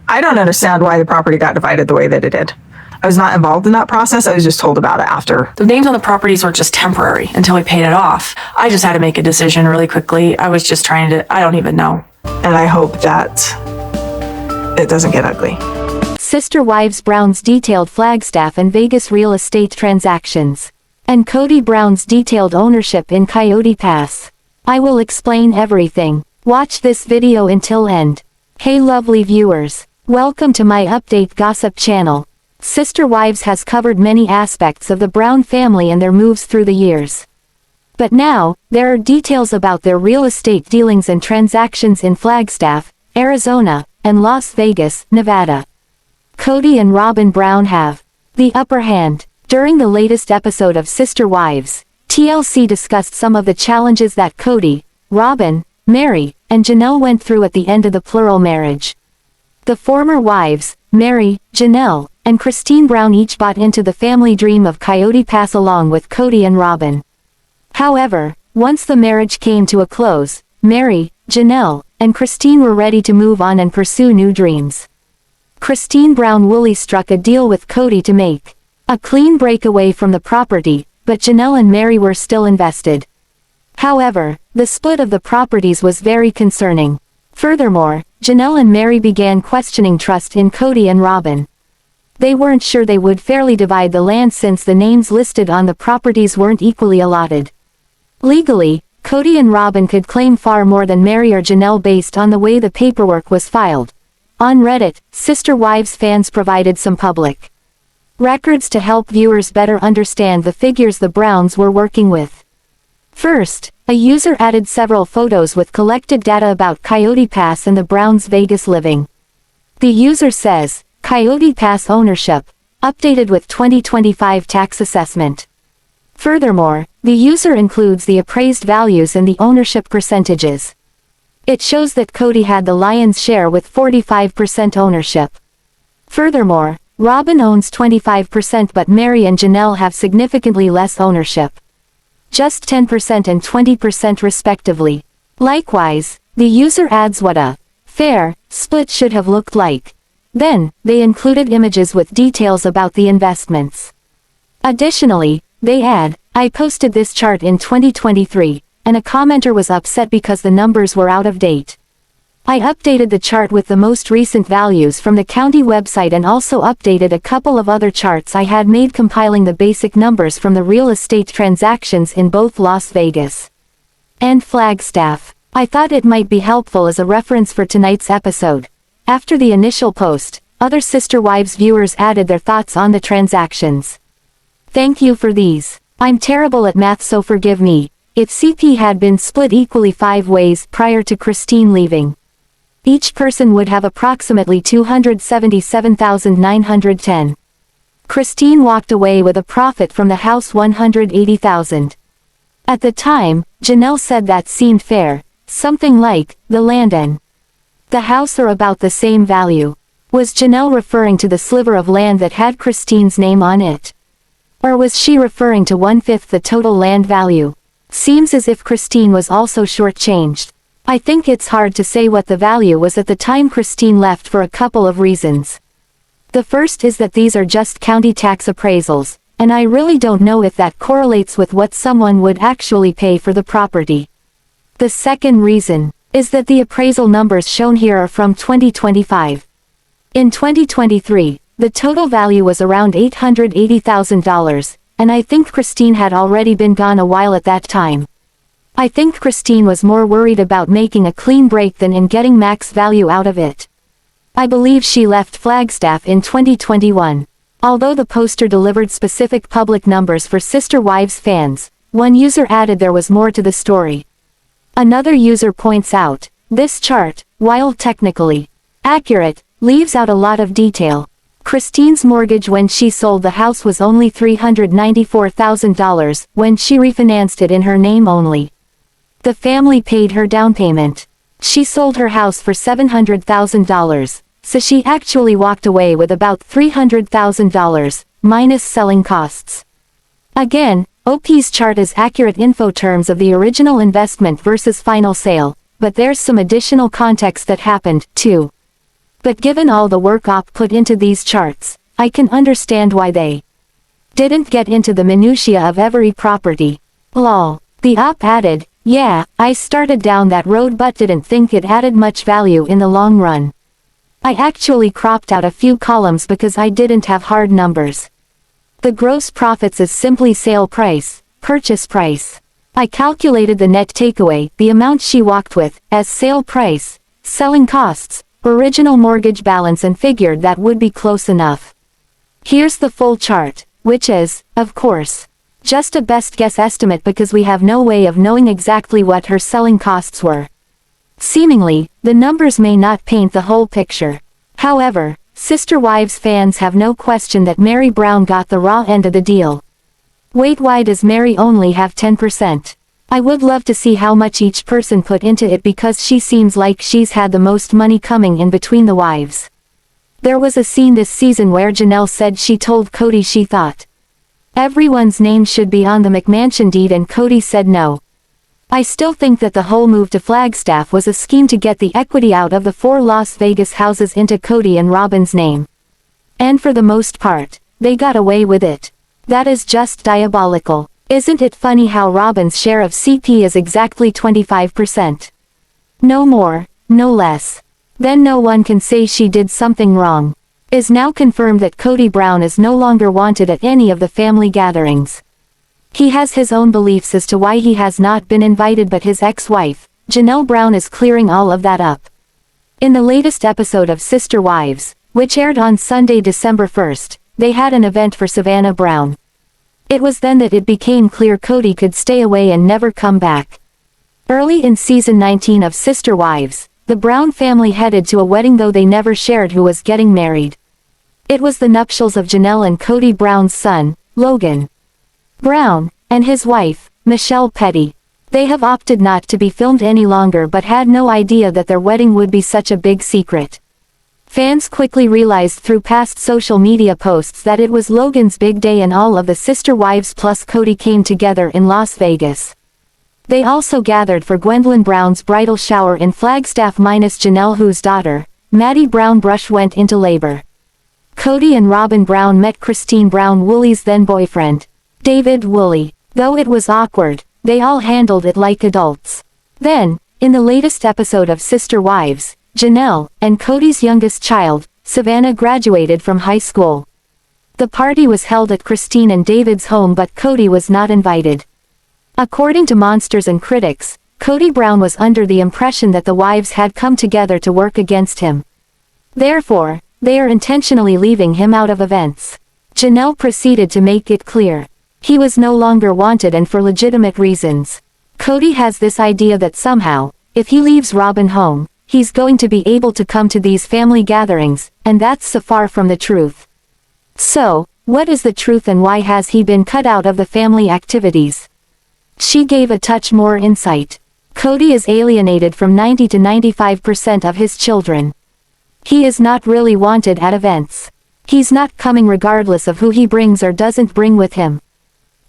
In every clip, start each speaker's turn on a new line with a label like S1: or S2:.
S1: I don't understand why the property got divided the way that it did. I was not involved in that process. I was just told about it after.
S2: The names on the properties were just temporary until we paid it off. I just had to make a decision really quickly. I was just trying to, I don't even know.
S1: And I hope that it doesn't get ugly.
S3: Sister Wives Brown's detailed Flagstaff and Vegas real estate transactions. And Kody Brown's detailed ownership in Coyote Pass. I will explain everything. Watch this video until end. Hey lovely viewers. Welcome to my update gossip channel. Sister Wives has covered many aspects of the Brown family and their moves through the years. But now, there are details about their real estate dealings and transactions in Flagstaff, Arizona, and Las Vegas, Nevada. Kody and Robyn Brown have the upper hand. During the latest episode of Sister Wives, TLC discussed some of the challenges that Kody, Robyn, Meri, and Janelle went through at the end of the plural marriage. The former wives, Meri, Janelle, and Christine Brown each bought into the family dream of Coyote Pass along with Kody and Robyn. However, once the marriage came to a close, Meri, Janelle, and Christine were ready to move on and pursue new dreams. Christine Brown Woolley struck a deal with Kody to make a clean break away from the property, but Janelle and Meri were still invested. However, the split of the properties was very concerning. Furthermore, Janelle and Meri began questioning trust in Kody and Robyn. They weren't sure they would fairly divide the land since the names listed on the properties weren't equally allotted. Legally, Kody and Robyn could claim far more than Meri or Janelle based on the way the paperwork was filed. On Reddit, Sister Wives fans provided some public records to help viewers better understand the figures the Browns were working with. First, a user added several photos with collected data about Coyote Pass and the Browns' Vegas living. The user says, Coyote Pass ownership, updated with 2025 tax assessment. Furthermore, the user includes the appraised values and the ownership percentages. It shows that Kody had the lion's share with 45% ownership. Furthermore, Robyn owns 25% but Meri and Janelle have significantly less ownership. Just 10% and 20% respectively. Likewise, the user adds what a fair split should have looked like. Then, they included images with details about the investments. Additionally, they add, I posted this chart in 2023. And a commenter was upset because the numbers were out of date. I updated the chart with the most recent values from the county website and also updated a couple of other charts I had made compiling the basic numbers from the real estate transactions in both Las Vegas and Flagstaff. I thought it might be helpful as a reference for tonight's episode. After the initial post, other Sister Wives viewers added their thoughts on the transactions. Thank you for these. I'm terrible at math, so forgive me. If CP had been split equally 5 ways prior to Christine leaving, each person would have approximately $277,910. Christine walked away with a profit from the house $180,000. At the time, Janelle said that seemed fair, something like, the land and the house are about the same value. Was Janelle referring to the sliver of land that had Christine's name on it? Or was she referring to 1/5 the total land value? Seems as if Christine was also shortchanged. I think it's hard to say what the value was at the time Christine left for a couple of reasons. The first is that these are just county tax appraisals, and I really don't know if that correlates with what someone would actually pay for the property. The second reason is that the appraisal numbers shown here are from 2025. In 2023, the total value was around $880,000. And I think Christine had already been gone a while at that time. I think Christine was more worried about making a clean break than in getting max value out of it. I believe she left Flagstaff in 2021. Although the poster delivered specific public numbers for Sister Wives fans, one user added there was more to the story. Another user points out, this chart, while technically accurate, leaves out a lot of detail. Christine's mortgage when she sold the house was only $394,000 when she refinanced it in her name only. The family paid her down payment. She sold her house for $700,000, so she actually walked away with about $300,000, minus selling costs. Again, OP's chart is accurate info terms of the original investment versus final sale, but there's some additional context that happened, too. But given all the work op put into these charts, I can understand why they didn't get into the minutiae of every property. Lol. The op added, yeah, I started down that road but didn't think it added much value in the long run. I actually cropped out a few columns because I didn't have hard numbers. The gross profits is simply sale price, purchase price. I calculated the net takeaway, the amount she walked with, as sale price, selling costs, original mortgage balance and figured that would be close enough. Here's the full chart, which is, of course, just a best guess estimate because we have no way of knowing exactly what her selling costs were. Seemingly, the numbers may not paint the whole picture. However, Sister Wives fans have no question that Meri Brown got the raw end of the deal. Wait, why does Meri only have 10%? I would love to see how much each person put into it because she seems like she's had the most money coming in between the wives. There was a scene this season where Janelle said she told Kody she thought everyone's name should be on the McMansion deed and Kody said no. I still think that the whole move to FLAGSTAFF was a scheme to get the equity out of the 4 Las Vegas houses into Kody and Robyn's name. And for the most part, they got away with it. That is just diabolical. Isn't it funny how Robyn's share of CP is exactly 25%? No more, no less. Then no one can say she did something wrong. Is now confirmed that Kody Brown is no longer wanted at any of the family gatherings. He has his own beliefs as to why he has not been invited, but his ex-wife, Janelle Brown, is clearing all of that up. In the latest episode of Sister Wives, which aired on Sunday, December 1st, they had an event for Savannah Brown. It was then that it became clear Kody could stay away and never come back. Early in season 19 of Sister Wives, the Brown family headed to a wedding, though they never shared who was getting married. It was the nuptials of Janelle and Kody Brown's son, Logan Brown, and his wife, Michelle Petty. They have opted not to be filmed any longer but had no idea that their wedding would be such a big secret. Fans quickly realized through past social media posts that it was Logan's big day and all of the Sister Wives plus Kody came together in Las Vegas. They also gathered for Gwendolyn Brown's bridal shower in FLAGSTAFF minus Janelle, whose daughter, Maddie Brown Brush, went into labor. Kody and Robyn Brown met Christine Brown Woolley's then boyfriend, David Woolley. Though it was awkward, they all handled it like adults. Then, in the latest episode of Sister Wives, Janelle and Kody's youngest child, Savannah, graduated from high school. The party was held at Christine and David's home, but Kody was not invited. According to monsters and critics, Kody Brown was under the impression that the wives had come together to work against him. Therefore, they are intentionally leaving him out of events. Janelle proceeded to make it clear he was no longer wanted, and for legitimate reasons. Kody has this idea that somehow, if he leaves Robyn home, he's going to be able to come to these family gatherings, and that's so far from the truth. So, what is the truth and why has he been cut out of the family activities? She gave a touch more insight. Kody is alienated from 90 to 95% of his children. He is not really wanted at events. He's not coming regardless of who he brings or doesn't bring with him.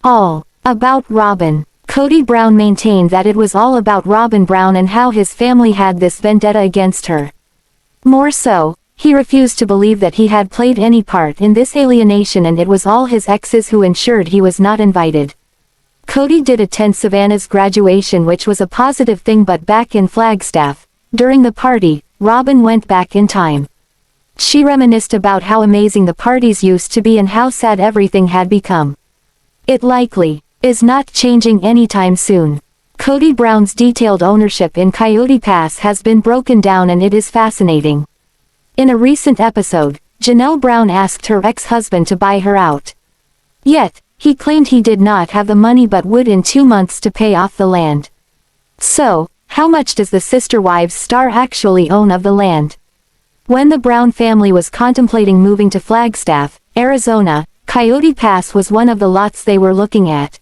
S3: All about Robyn. Kody Brown maintained that it was all about Robyn Brown and how his family had this vendetta against her. More so, he refused to believe that he had played any part in this alienation, and it was all his exes who ensured he was not invited. Kody did attend Savannah's graduation, which was a positive thing, but back in FLAGSTAFF, during the party, Robyn went back in time. She reminisced about how amazing the parties used to be and how sad everything had become. It likely is not changing anytime soon. Kody Brown's detailed ownership in Coyote Pass has been broken down, and it is fascinating. In a recent episode, Janelle Brown asked her ex-husband to buy her out. Yet, he claimed he did not have the money but would in 2 months to pay off the land. So, how much does the Sister Wives star actually own of the land? When the Brown family was contemplating moving to Flagstaff, Arizona, Coyote Pass was one of the lots they were looking at.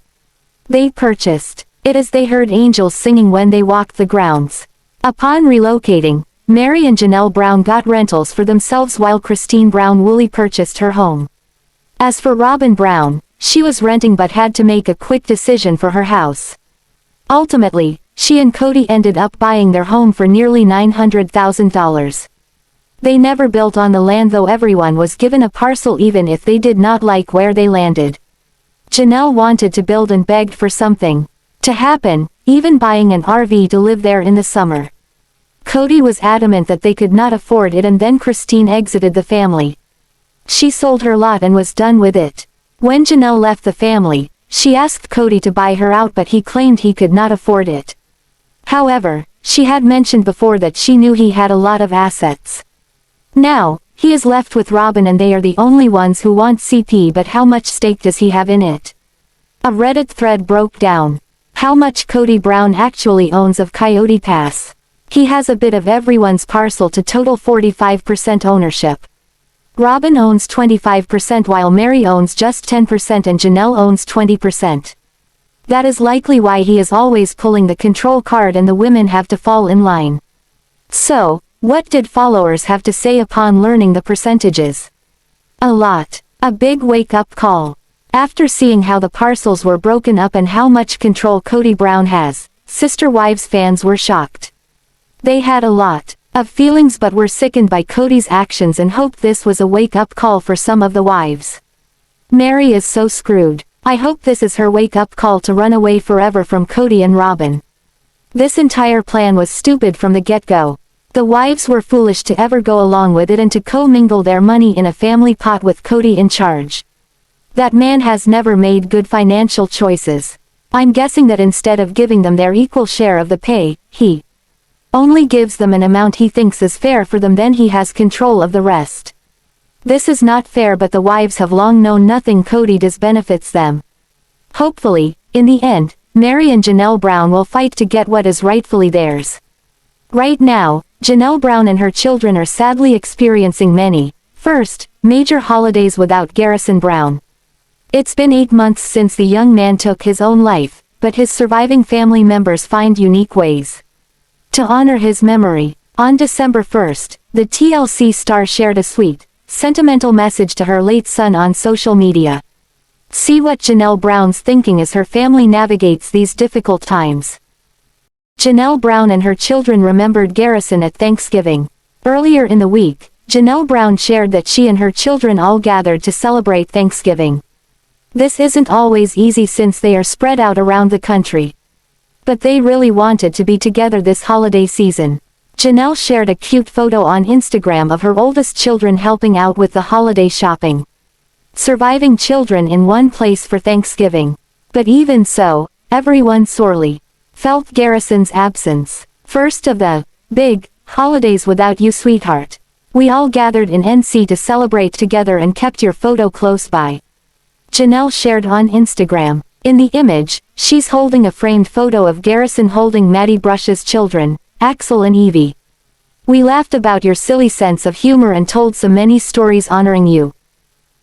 S3: They purchased it as they heard angels singing when they walked the grounds. Upon relocating, Meri and Janelle Brown got rentals for themselves while Christine Brown Woolley purchased her home. As for Robyn Brown, she was renting but had to make a quick decision for her house. Ultimately, she and Kody ended up buying their home for nearly $900,000. They never built on the land, though everyone was given a parcel even if they did not like where they landed. Janelle wanted to build and begged for something to happen, even buying an RV to live there in the summer. Kody was adamant that they could not afford it, and then Christine exited the family. She sold her lot and was done with it. When Janelle left the family, she asked Kody to buy her out, but he claimed he could not afford it. However, she had mentioned before that she knew he had a lot of assets. Now, he is left with Robyn and they are the only ones who want CP, but how much stake does he have in it? A Reddit thread broke down how much Kody Brown actually owns of Coyote Pass. He has a bit of everyone's parcel to total 45% ownership. Robyn owns 25% while Meri owns just 10% and Janelle owns 20%. That is likely why he is always pulling the control card and the women have to fall in line. So, what did followers have to say upon learning the percentages? A lot. A big wake-up call. After seeing how the parcels were broken up and how much control Kody Brown has, Sister Wives fans were shocked. They had a lot of feelings but were sickened by Kody's actions and hoped this was a wake-up call for some of the wives. Meri is so screwed. I hope this is her wake-up call to run away forever from Kody and Robyn. This entire plan was stupid from the get-go. The wives were foolish to ever go along with it and to co-mingle their money in a family pot with Kody in charge. That man has never made good financial choices. I'm guessing that instead of giving them their equal share of the pay, he only gives them an amount he thinks is fair for them, then he has control of the rest. This is not fair, but the wives have long known nothing Kody does benefits them. Hopefully, in the end, Meri and Janelle Brown will fight to get what is rightfully theirs. Right now, Janelle Brown and her children are sadly experiencing many, first, major holidays without Garrison Brown. It's been 8 months since the young man took his own life, but his surviving family members find unique ways to honor his memory. On December 1st, the TLC star shared a sweet, sentimental message to her late son on social media. See what Janelle Brown's thinking as her family navigates these difficult times. Janelle Brown and her children remembered Garrison at Thanksgiving. Earlier in the week, Janelle Brown shared that she and her children all gathered to celebrate Thanksgiving. This isn't always easy since they are spread out around the country. But they really wanted to be together this holiday season. Janelle shared a cute photo on Instagram of her oldest children helping out with the holiday shopping. Surviving children in one place for Thanksgiving. But even so, everyone sorely felt Garrison's absence. First of the big holidays without you, sweetheart. We all gathered in NC to celebrate together and kept your photo close by. Janelle shared on Instagram. In the image, she's holding a framed photo of Garrison holding Maddie Brush's children, Axel and Evie. We laughed about your silly sense of humor and told so many stories honoring you.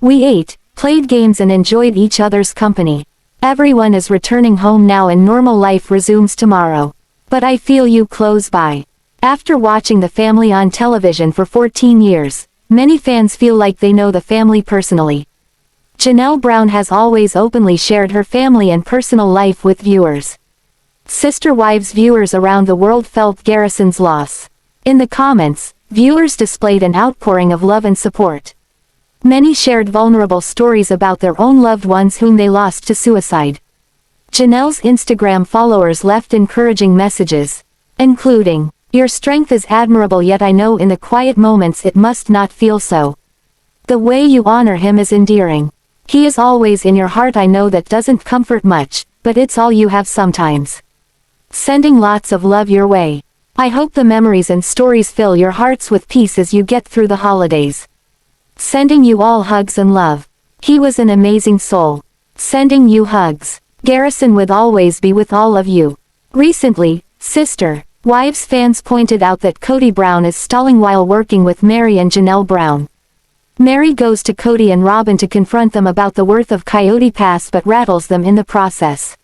S3: We ate, played games and enjoyed each other's company. Everyone is returning home now and normal life resumes tomorrow. But I feel you close by. After watching the family on television for 14 years, many fans feel like they know the family personally. Janelle Brown has always openly shared her family and personal life with viewers. Sister Wives viewers around the world felt Garrison's loss. In the comments, viewers displayed an outpouring of love and support. Many shared vulnerable stories about their own loved ones whom they lost to suicide. Janelle's Instagram followers left encouraging messages, including, "Your strength is admirable, yet I know in the quiet moments it must not feel so. The way you honor him is endearing. He is always in your heart. I know that doesn't comfort much, but it's all you have sometimes. Sending lots of love your way. I hope the memories and stories fill your hearts with peace as you get through the holidays. Sending you all hugs and love. He was an amazing soul. Sending you hugs. Garrison would always be with all of you." Recently, Sister Wives fans pointed out that Kody Brown is stalling while working with Meri and Janelle Brown. Meri goes to Kody and Robyn to confront them about the worth of Coyote Pass but rattles them in the process.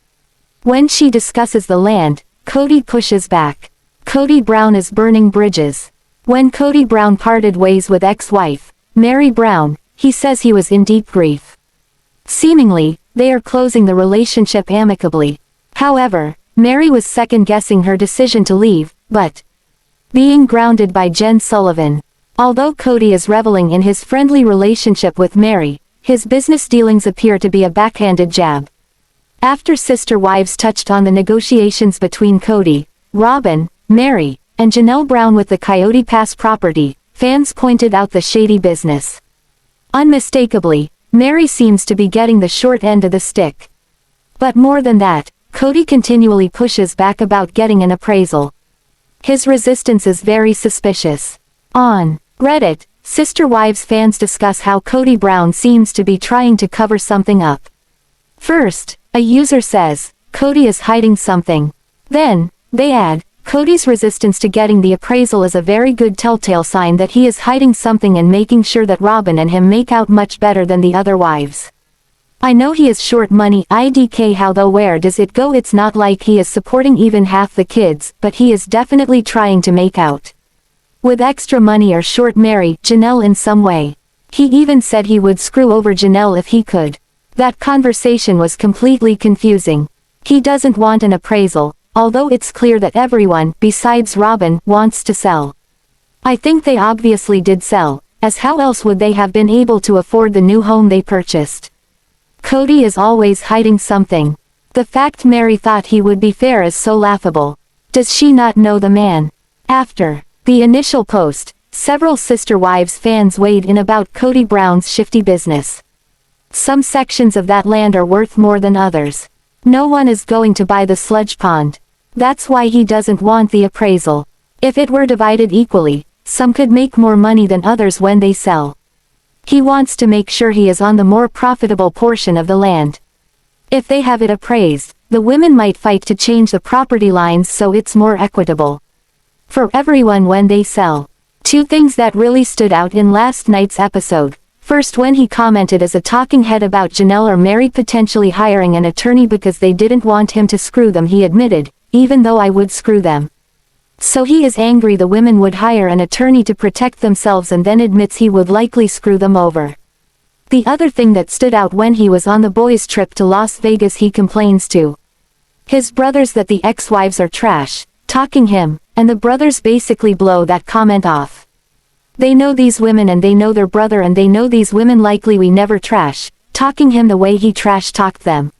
S3: When she discusses the land, Kody pushes back. Kody Brown is burning bridges. When Kody Brown parted ways with ex-wife, Meri Brown, he says he was in deep grief. Seemingly, they are closing the relationship amicably. However, Meri was second-guessing her decision to leave, but being grounded by Jen Sullivan. Although Kody is reveling in his friendly relationship with Meri, his business dealings appear to be a backhanded jab. After sister wives touched on the negotiations between Kody, Robyn, Meri, and Janelle Brown with the Coyote Pass property, fans pointed out the shady business. Unmistakably, Meri seems to be getting the short end of the stick. But more than that, Kody continually pushes back about getting an appraisal. His resistance is very suspicious. On Reddit, Sister Wives fans discuss how Kody Brown seems to be trying to cover something up. First, a user says, Kody is hiding something. Then, they add, Kody's resistance to getting the appraisal is a very good telltale sign that he is hiding something and making sure that Robyn and him make out much better than the other wives. I know he is short money IDK, how though where does it go? It's not like he is supporting even half the kids, but he is definitely trying to make out with extra money or short Meri, Janelle in some way. He even said he would screw over Janelle if he could. That conversation was completely confusing. He doesn't want an appraisal, although it's clear that everyone, besides Robyn, wants to sell. I think they obviously did sell, as how else would they have been able to afford the new home they purchased? Kody is always hiding something. The fact Meri thought he would be fair is so laughable. Does she not know the man? After the initial post, several Sister Wives fans weighed in about Kody Brown's shifty business. Some sections of that land are worth more than others. No one is going to buy the sludge pond. That's why he doesn't want the appraisal. If it were divided equally, some could make more money than others when they sell. He wants to make sure he is on the more profitable portion of the land. If they have it appraised, the women might fight to change the property lines so it's more equitable for everyone when they sell. Two things that really stood out in last night's episode. First, when he commented as a talking head about Janelle or Meri potentially hiring an attorney because they didn't want him to screw them, he admitted, even though I would screw them. So he is angry the women would hire an attorney to protect themselves, and then admits he would likely screw them over. The other thing that stood out when he was on the boys' trip to Las Vegas, he complains to his brothers that the ex-wives are trash, talking him, and the brothers basically blow that comment off. They know these women and they know their brother and they know these women likely we never trash, talking him the way he trash talked them.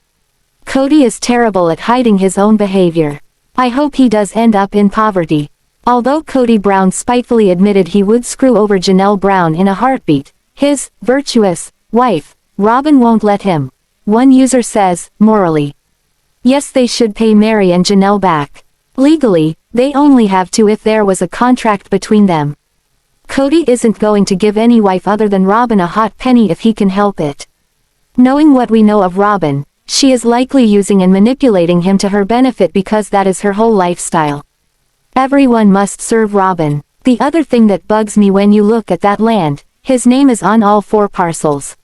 S3: Kody is terrible at hiding his own behavior. I hope he does end up in poverty. Although Kody Brown spitefully admitted he would screw over Janelle Brown in a heartbeat, his virtuous wife, Robyn, won't let him. One user says, morally, yes, they should pay Meri and Janelle back. Legally, they only have to if there was a contract between them. Kody isn't going to give any wife other than Robyn a hot penny if he can help it. Knowing what we know of Robyn, she is likely using and manipulating him to her benefit because that is her whole lifestyle. Everyone must serve Robyn. The other thing that bugs me when you look at that land, his name is on all 4 parcels.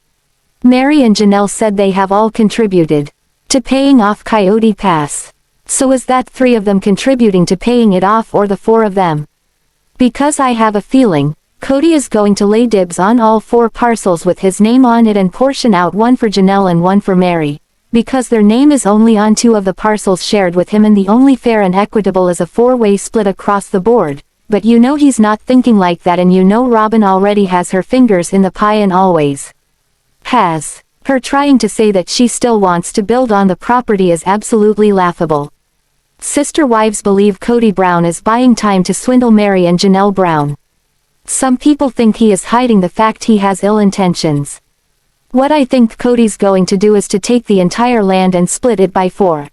S3: Meri and Janelle said they have all contributed to paying off Coyote Pass. So is that 3 of them contributing to paying it off, or the 4 of them? Because I have a feeling, Kody is going to lay dibs on all 4 parcels with his name on it and portion out one for Janelle and one for Meri. Because their name is only on 2 of the parcels shared with him, and the only fair and equitable is a 4-way split across the board. But you know he's not thinking like that, and you know Robyn already has her fingers in the pie and always has. Her trying to say that she still wants to build on the property is absolutely laughable. Sister Wives believe Kody Brown is buying time to swindle Meri and Janelle Brown. Some people think he is hiding the fact he has ill intentions. What I think Kody's going to do is to take the entire land and split it by 4.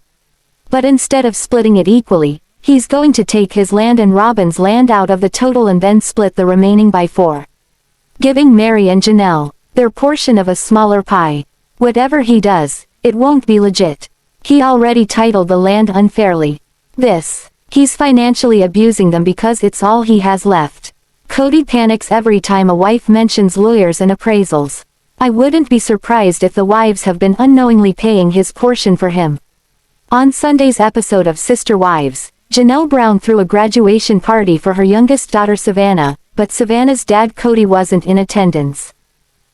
S3: But instead of splitting it equally, he's going to take his land and Robyn's land out of the total and then split the remaining by 4. Giving Meri and Janelle their portion of a smaller pie. Whatever he does, it won't be legit. He already titled the land unfairly. He's financially abusing them because it's all he has left. Kody panics every time a wife mentions lawyers and appraisals. I wouldn't be surprised if the wives have been unknowingly paying his portion for him. On Sunday's episode of Sister Wives, Janelle Brown threw a graduation party for her youngest daughter Savannah, but Savannah's dad Kody wasn't in attendance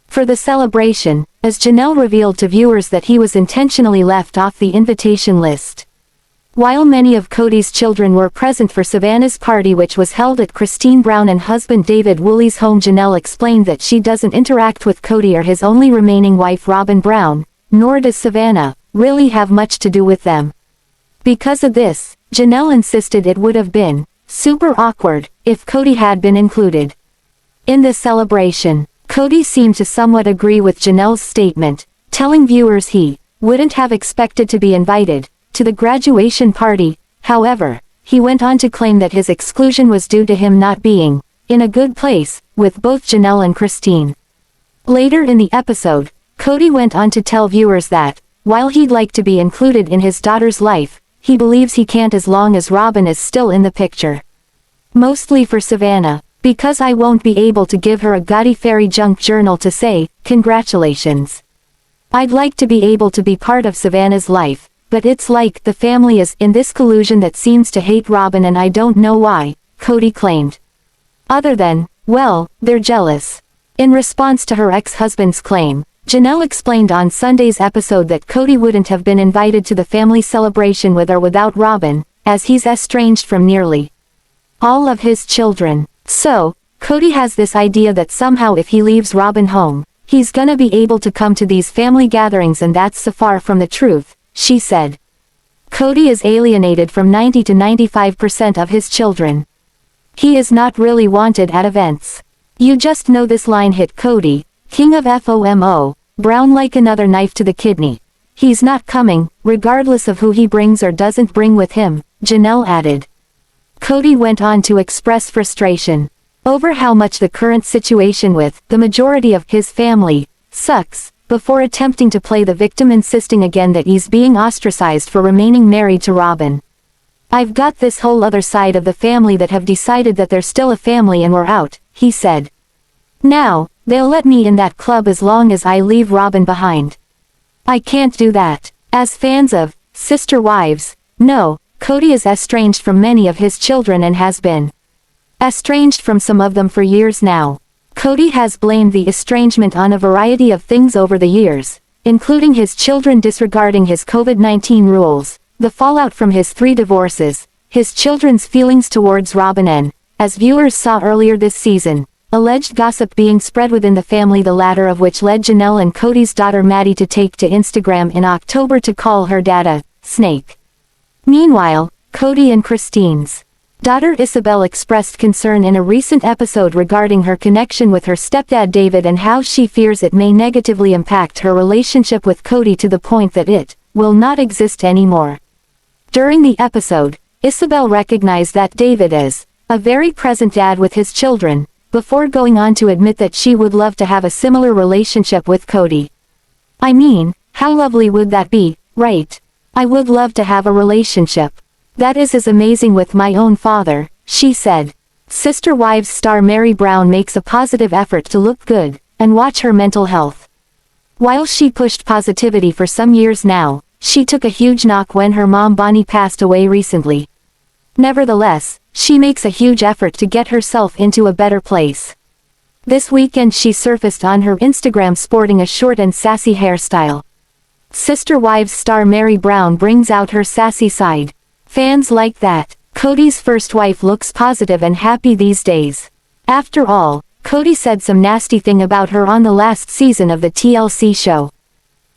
S3: for the celebration, as Janelle revealed to viewers that he was intentionally left off the invitation list. While many of Kody's children were present for Savannah's party, which was held at Christine Brown and husband David Woolley's home, Janelle explained that she doesn't interact with Kody or his only remaining wife Robyn Brown, nor does Savannah really have much to do with them. Because of this, Janelle insisted it would have been super awkward if Kody had been included. In the celebration, Kody seemed to somewhat agree with Janelle's statement, telling viewers he wouldn't have expected to be invited to the graduation party. However, he went on to claim that his exclusion was due to him not being in a good place with both Janelle and Christine. Later in the episode, Kody went on to tell viewers that, while he'd like to be included in his daughter's life, he believes he can't as long as Robyn is still in the picture. Mostly for Savannah, because I won't be able to give her a gaudy fairy junk journal to say, congratulations. I'd like to be able to be part of Savannah's life, but it's like the family is in this collusion that seems to hate Robyn and I don't know why, Kody claimed. Other than, well, they're jealous. In response to her ex-husband's claim, Janelle explained on Sunday's episode that Kody wouldn't have been invited to the family celebration with or without Robyn, as he's estranged from nearly all of his children. So, Kody has this idea that somehow if he leaves Robyn home, he's gonna be able to come to these family gatherings, and that's so far from the truth, she said. Kody is alienated from 90 to 95% of his children. He is not really wanted at events. You just know this line hit Kody, king of FOMO, Brown like another knife to the kidney. He's not coming, regardless of who he brings or doesn't bring with him, Janelle added. Kody went on to express frustration over how much the current situation with the majority of his family sucks, before attempting to play the victim, insisting again that he's being ostracized for remaining married to Robyn. I've got this whole other side of the family that have decided that they're still a family and we're out, he said. Now, they'll let me in that club as long as I leave Robyn behind. I can't do that. As fans of Sister Wives know, Kody is estranged from many of his children and has been estranged from some of them for years now. Kody has blamed the estrangement on a variety of things over the years, including his children disregarding his COVID-19 rules, the fallout from his 3 divorces, his children's feelings towards Robyn and, as viewers saw earlier this season, alleged gossip being spread within the family, the latter of which led Janelle and Kody's daughter Maddie to take to Instagram in October to call her dad a snake. Meanwhile, Kody and Christine's daughter Isabel expressed concern in a recent episode regarding her connection with her stepdad David and how she fears it may negatively impact her relationship with Kody to the point that it will not exist anymore. During the episode, Isabel recognized that David is a very present dad with his children, before going on to admit that she would love to have a similar relationship with Kody. I mean, how lovely would that be, right? I would love to have a relationship that is as amazing with my own father, she said. Sister Wives star Meri Brown makes a positive effort to look good and watch her mental health. While she pushed positivity for some years now, she took a huge knock when her mom Bonnie passed away recently. Nevertheless, she makes a huge effort to get herself into a better place. This weekend she surfaced on her Instagram sporting a short and sassy hairstyle. Sister Wives star Meri Brown brings out her sassy side. Fans like that. Kody's first wife looks positive and happy these days. After all, Kody said some nasty thing about her on the last season of the TLC show.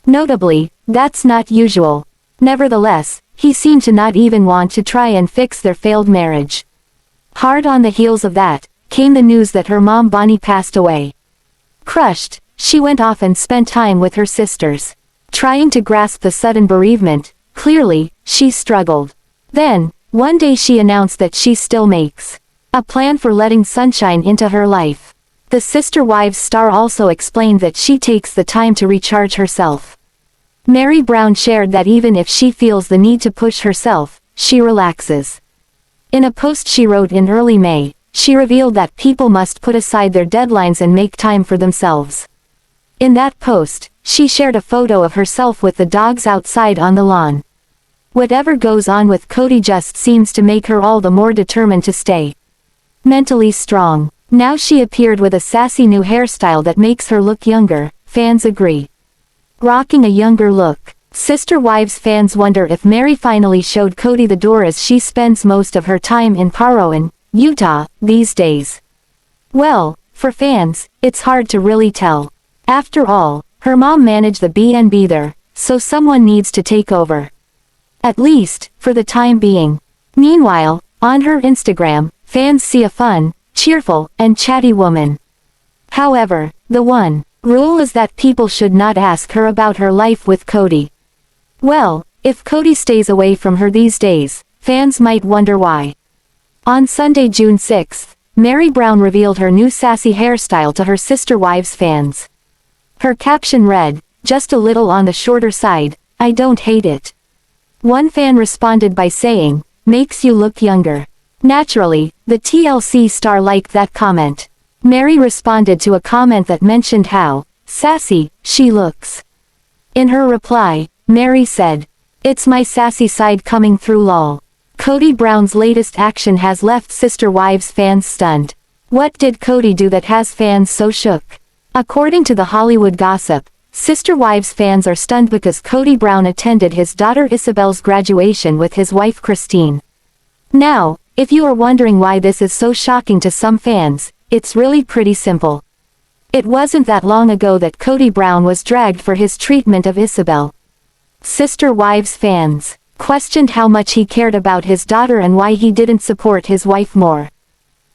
S3: Notably, that's not usual. Nevertheless, he seemed to not even want to try and fix their failed marriage. Hard on the heels of that, came the news that her mom Bonnie passed away. Crushed, she went off and spent time with her sisters. Trying to grasp the sudden bereavement, clearly, she struggled. Then, one day she announced that she still makes a plan for letting sunshine into her life. The Sister Wives star also explained that she takes the time to recharge herself. Meri Brown shared that even if she feels the need to push herself, she relaxes. In a post she wrote in early May, she revealed that people must put aside their deadlines and make time for themselves. In that post, she shared a photo of herself with the dogs outside on the lawn. Whatever goes on with Kody just seems to make her all the more determined to stay mentally strong. Now she appeared with a sassy new hairstyle that makes her look younger, fans agree. Rocking a younger look. Sister Wives fans wonder if Meri finally showed Kody the door, as she spends most of her time in Parowan, Utah, these days. Well, for fans, it's hard to really tell. After all, her mom managed the B&B there, so someone needs to take over. At least, for the time being. Meanwhile, on her Instagram, fans see a fun, cheerful, and chatty woman. However, the one rule is that people should not ask her about her life with Kody. Well, if Kody stays away from her these days, fans might wonder why. On Sunday, June 6th, Meri Brown revealed her new sassy hairstyle to her Sister Wives fans. Her caption read, "Just a little on the shorter side, I don't hate it." One fan responded by saying, "Makes you look younger." Naturally, the TLC star liked that comment. Meri responded to a comment that mentioned how sassy she looks. In her reply, Meri said, "It's my sassy side coming through lol." Kody Brown's latest action has left Sister Wives fans stunned. What did Kody do that has fans so shook? According to the Hollywood Gossip, Sister Wives fans are stunned because Kody Brown attended his daughter Isabel's graduation with his wife Christine. Now, if you are wondering why this is so shocking to some fans, it's really pretty simple. It wasn't that long ago that Kody Brown was dragged for his treatment of Isabel. Sister Wives fans questioned how much he cared about his daughter and why he didn't support his wife more.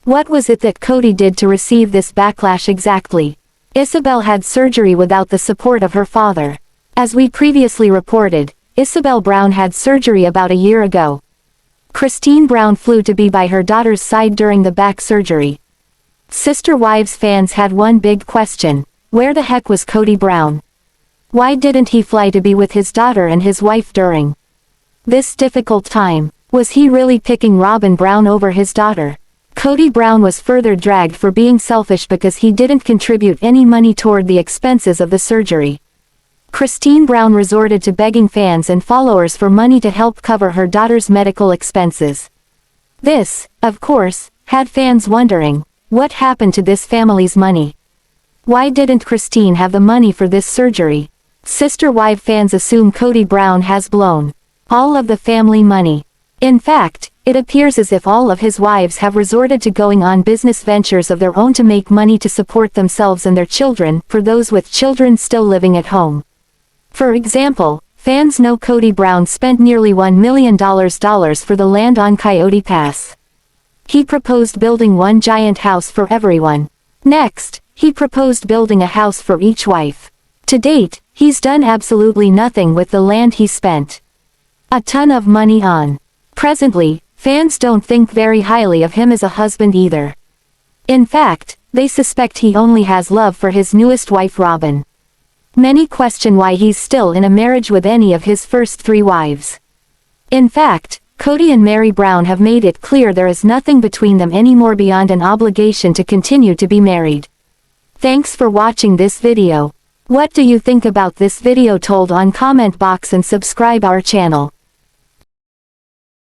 S3: What was it that Kody did to receive this backlash exactly? Isabel had surgery without the support of her father. As we previously reported, Isabel Brown had surgery about a year ago. Christine Brown flew to be by her daughter's side during the back surgery. Sister Wives fans had one big question: where the heck was Kody Brown? Why didn't he fly to be with his daughter and his wife during this difficult time? Was he really picking Robyn Brown over his daughter? Kody Brown was further dragged for being selfish because he didn't contribute any money toward the expenses of the surgery. Christine Brown resorted to begging fans and followers for money to help cover her daughter's medical expenses. This, of course, had fans wondering, what happened to this family's money? Why didn't Christine have the money for this surgery? Sister Wife fans assume Kody Brown has blown all of the family money. In fact, it appears as if all of his wives have resorted to going on business ventures of their own to make money to support themselves and their children, for those with children still living at home. For example, fans know Kody Brown spent nearly $1 million for the land on Coyote Pass. He proposed building one giant house for everyone. Next, he proposed building a house for each wife. To date, he's done absolutely nothing with the land he spent a ton of money on. Presently, fans don't think very highly of him as a husband either. In fact, they suspect he only has love for his newest wife Robyn. Many question why he's still in a marriage with any of his first 3 wives. In fact, Kody and Meri Brown have made it clear there is nothing between them anymore beyond an obligation to continue to be married. Thanks for watching this video. What do you think about this video? Told on comment box and subscribe our channel.